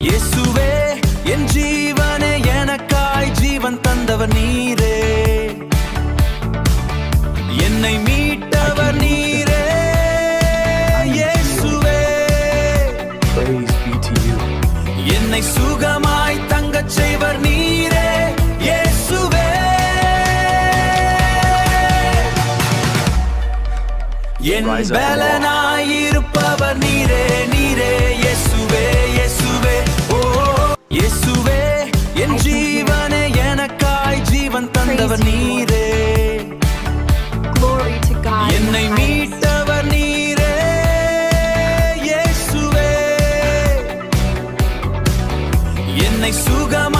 இயேசுவே என் ஜீவனே, எனக்காய் ஜீவன் தந்தவர் நீரே, என்னை மீட்டவர் நீரே. இயேசுவே, என்னை சுகமாய் தங்கச் செய்வர் நீரே. இயேசுவே, என் பலனாயிருப்பவர் நீரே, நீரே. இயேசுவே, இயேசுவே, ஓ இயேசுவே என் ஜீவனே, எனக்காய் ஜீவன் தந்தவர் நீரே, என்னை மீட்டவர் நீரே. இயேசுவே, என்னை சுகமா